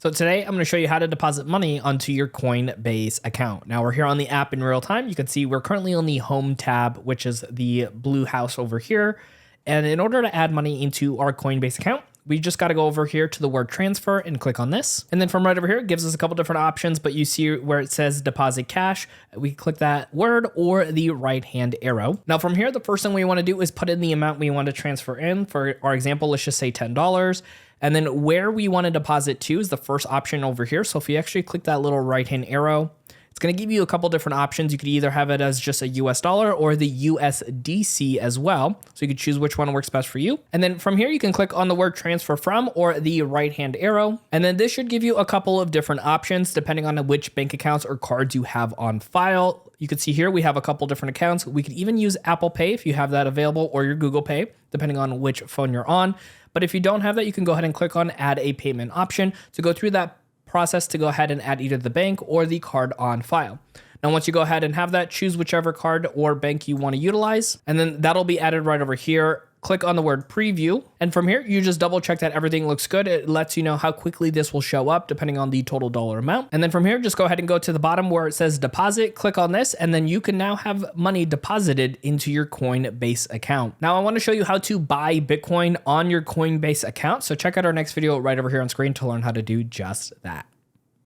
So today I'm going to show you how to deposit money onto your Coinbase account. Now we're here on the app in real time. You can see we're currently on the home tab, which is the blue house over here. And in order to add money into our Coinbase account, we just got to go over here to the word transfer and click on this. And then from right over here, it gives us a couple different options, but you see where it says deposit cash, we can click that word or the right hand arrow. Now from here, the first thing we want to do is put in the amount we want to transfer in. For our example, let's just say $10. And then where we want to deposit to is the first option over here. So if you actually click that little right hand arrow, it's going to give you a couple different options. You could either have it as just a US dollar or the USDC as well. So you could choose which one works best for you. And then from here, you can click on the word transfer from or the right hand arrow. And then this should give you a couple of different options depending on which bank accounts or cards you have on file. You can see here we have a couple different accounts. We could even use Apple Pay if you have that available, or your Google Pay, depending on which phone you're on. But if you don't have that, you can go ahead and click on add a payment option to go through that process to go ahead and add either the bank or the card on file. Now, once you go ahead and have that, choose whichever card or bank you want to utilize, and then that'll be added right over here. Click on the word preview. And from here, you just double check that everything looks good. It lets you know how quickly this will show up depending on the total dollar amount. And then from here, just go ahead and go to the bottom where it says deposit, click on this, and then you can now have money deposited into your Coinbase account. Now I want to show you how to buy Bitcoin on your Coinbase account. So check out our next video right over here on screen to learn how to do just that.